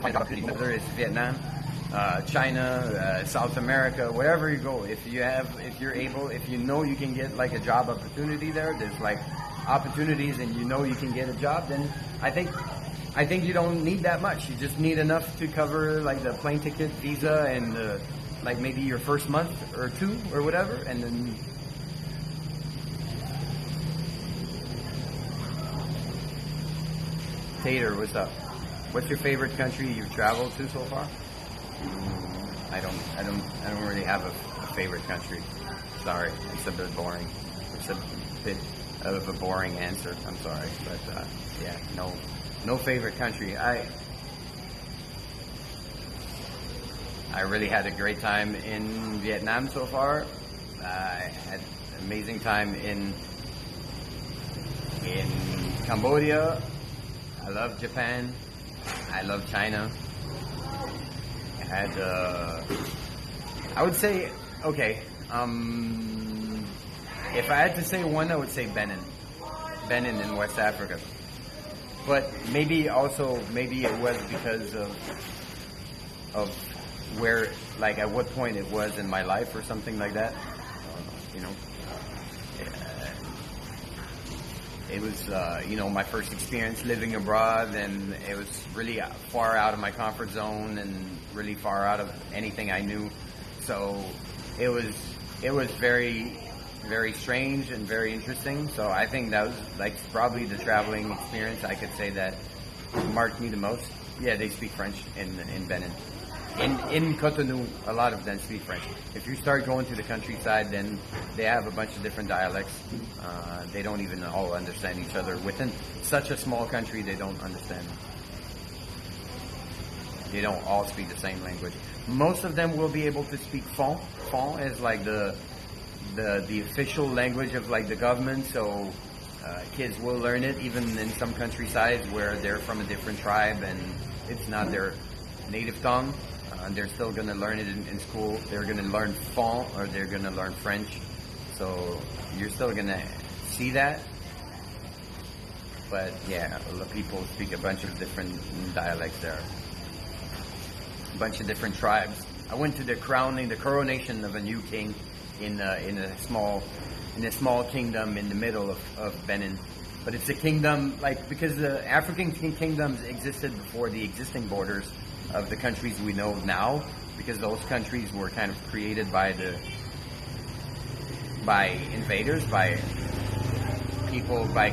Whether it's Vietnam, China, South America, wherever you go, if you know you can get like a job opportunity there, there's like opportunities, and you know you can get a job, then I think you don't need that much. You just need enough to cover like the plane ticket, visa, and like maybe your first month or two or whatever, and then. Tater, what's up? What's your favorite country you've traveled to so far? I don't really have a favorite country. Sorry, it's a bit boring. It's a bit of a boring answer. I'm sorry, but yeah, no favorite country. I really had a great time in Vietnam so far. I had an amazing time in Cambodia. I love Japan. I love China. I would say, okay, if I had to say one, I would say Benin in West Africa. But maybe it was because of where, like, at what point it was in my life or something like that. You know, it was, my first experience living abroad, and it was really far out of my comfort zone and really far out of anything I knew. So it was very, very strange and very interesting. So I think that was like probably the traveling experience I could say that marked me the most. Yeah, they speak French in Benin. In Cotonou, a lot of them speak French. If you start going to the countryside, then they have a bunch of different dialects. They don't even all understand each other. Within such a small country, they don't understand. They don't all speak the same language. Most of them will be able to speak Fon. Fon is like the official language of like the government. So kids will learn it, even in some countrysides where they're from a different tribe and it's not their native tongue. They're still going to learn it in school. They're going to learn Fon, or they're going to learn French. So you're still going to see that. But yeah, a lot of people speak a bunch of different dialects there. A bunch of different tribes. I went to the coronation of a new king in a small kingdom in the middle of Benin. But it's a kingdom, like, because the African kingdoms existed before the existing borders of the countries we know now, because those countries were kind of created by invaders, by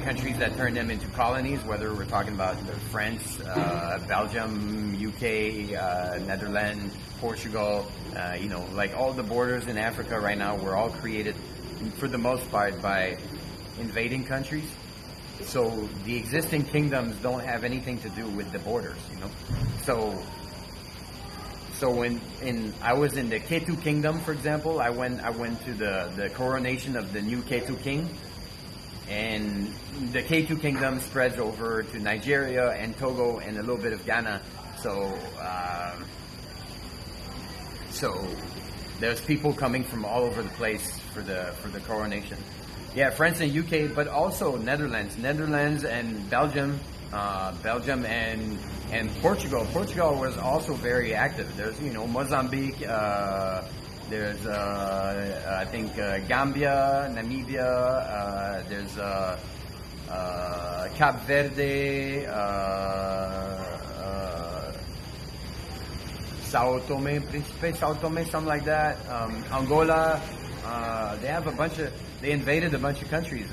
countries that turned them into colonies, whether we're talking about France, Belgium, UK, Netherlands, Portugal, like all the borders in Africa right now were all created for the most part by invading countries. So the existing kingdoms don't have anything to do with the borders, So when I was in the Ketu Kingdom, for example, I went to the coronation of the new Ketu King, and the Ketu Kingdom spreads over to Nigeria and Togo and a little bit of Ghana. So there's people coming from all over the place for the coronation. Yeah, France and UK, but also Netherlands and Belgium. Belgium and Portugal. Portugal was also very active. There's Mozambique. There's I think Gambia, Namibia. There's Cape Verde, Sao Tome Principe, something like that. Angola. They invaded a bunch of countries.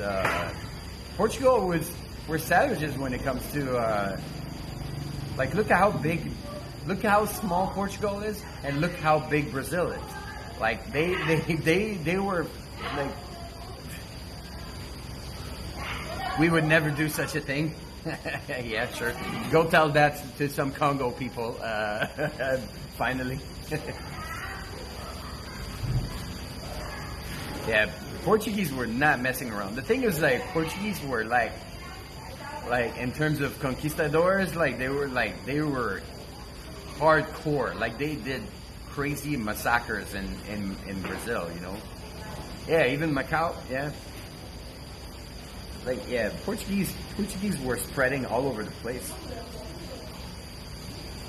Portugal were savages when it comes to look at how small Portugal is, and look how big Brazil is. Like they were like, we would never do such a thing. Yeah, sure. Go tell that to some Congo people. Finally. Yeah, Portuguese were not messing around. The thing is, like, Portuguese were like in terms of conquistadors, they were hardcore. Like they did crazy massacres in Brazil, Yeah, even Macau, yeah. Portuguese were spreading all over the place.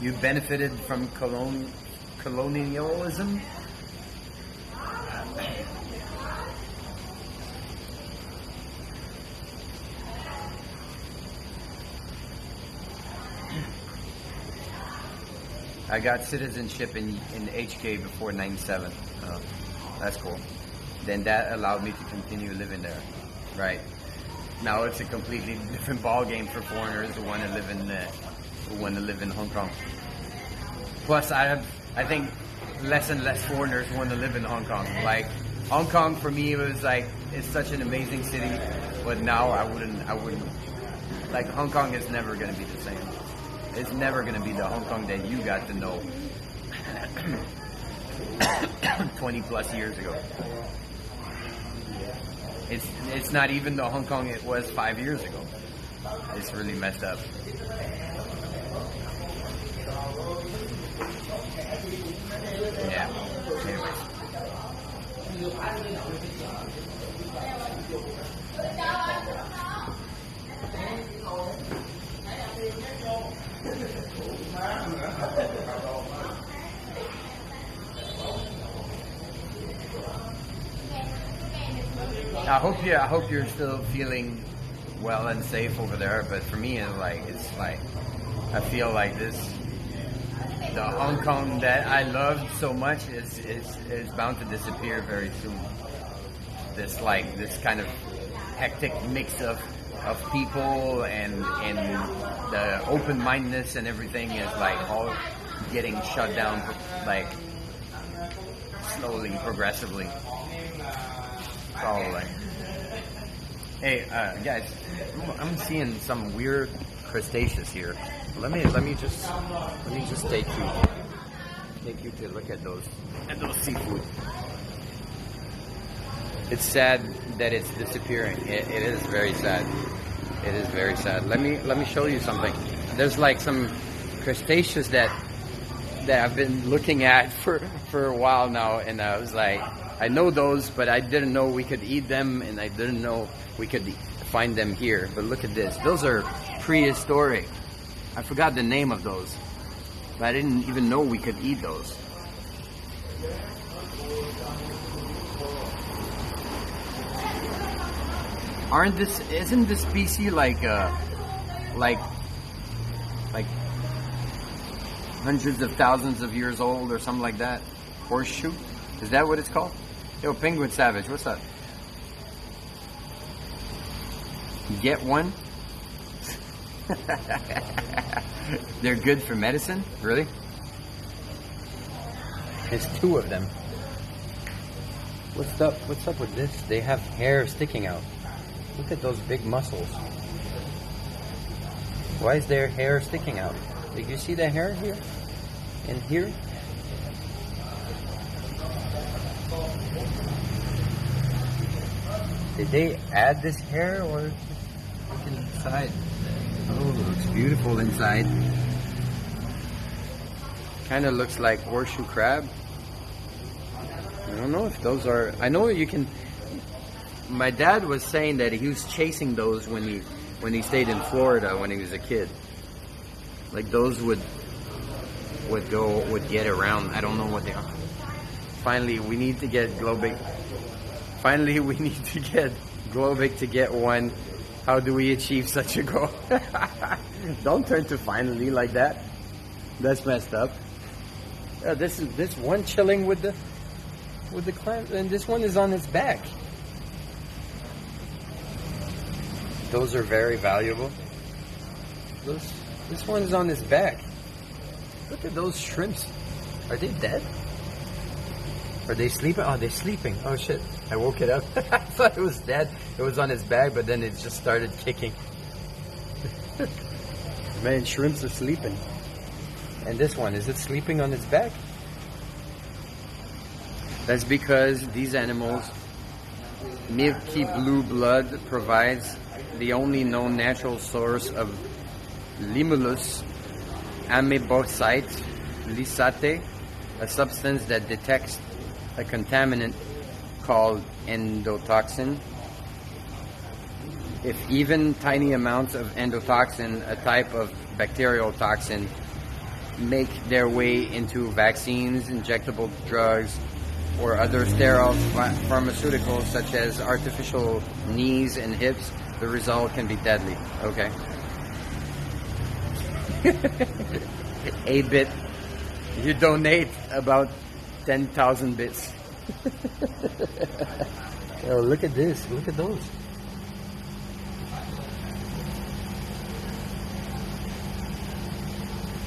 You benefited from colonialism. I got citizenship in HK before '97. That's cool. Then that allowed me to continue living there. Right. Now it's a completely different ball game for foreigners who want to live in Hong Kong. Plus, I think less and less foreigners want to live in Hong Kong. Like Hong Kong for me, it was like it's such an amazing city, but now I wouldn't. Like Hong Kong is never going to be the same. It's never going to be the Hong Kong that you got to know 20 plus years ago. It's not even the Hong Kong it was 5 years ago. It's really messed up. Yeah. Anyways. I hope you're still feeling well and safe over there. But for me, it's like I feel like the Hong Kong that I loved so much is bound to disappear very soon. This kind of hectic mix of people and the open-mindedness and everything is like all getting shut down like slowly, progressively. Probably. Hey, guys, I'm seeing some weird crustaceans here. Let me just take you to look at those seafood. It's sad that it's disappearing. It is very sad. It is very sad. Let me show you something. There's like some crustaceans that I've been looking at for a while now, and I was like, I know those, but I didn't know we could eat them, and I didn't know we could find them here. But look at this. Those are prehistoric. I forgot the name of those, but I didn't even know we could eat those. Isn't this species like hundreds of thousands of years old or something like that? Horseshoe? Is that what it's called? Yo, Penguin Savage, what's up? Get one? They're good for medicine? Really? There's two of them. What's up with this? They have hair sticking out. Look at those big muscles. Why is their hair sticking out? Did you see the hair here? And here? Did they add this hair or look inside? Oh, it looks beautiful inside. Kind of looks like horseshoe crab. I don't know if those are. I know you can. My dad was saying that he was chasing those when he stayed in Florida when he was a kid. Like those would get around. I don't know what they are. Finally, we need to get Globic. Finally, we need to get Globic to get one. How do we achieve such a goal? Don't turn to finally like that. That's messed up. This one chilling with the clam, and this one is on its back. Those are very valuable. This one is on its back. Look at those shrimps. Are they dead? Are they sleeping? Oh, they're sleeping. Oh shit! I woke it up. I thought it was dead. It was on its back, but then it just started kicking. Man, shrimps are sleeping. And this one, is it sleeping on its back? That's because these animals' milky blue blood provides the only known natural source of Limulus amebocyte lysate, a substance that detects a contaminant called endotoxin. If even tiny amounts of endotoxin, a type of bacterial toxin, make their way into vaccines, injectable drugs, or other sterile pharmaceuticals such as artificial knees and hips, the result can be deadly. Okay. 8-bit. You donate about 10,000 bits. Oh, look at this. Look at those.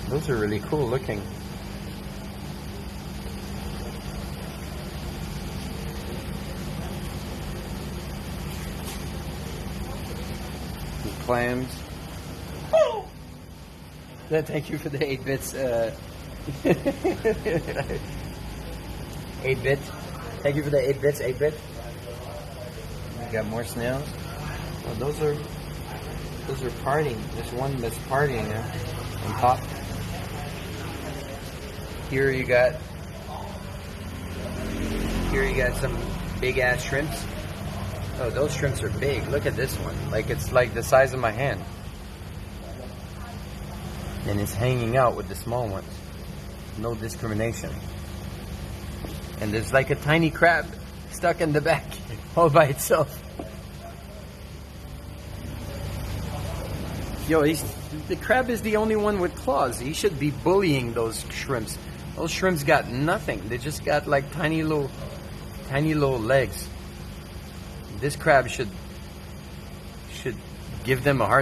Those are really cool looking. The clams. Oh! Thank you for the 8 bits. 8-bit. Thank you for the 8 bits, 8-bit. We got more snails. Oh, those are partying. There's one that's partying there on top. Here you got some big ass shrimps. Oh, those shrimps are big. Look at this one. Like it's like the size of my hand. And it's hanging out with the small ones. No discrimination. And there's like a tiny crab stuck in the back all by itself. Yo, the crab is the only one with claws. He should be bullying those shrimps. Those shrimps got nothing. They just got like tiny little legs. This crab should give them a hard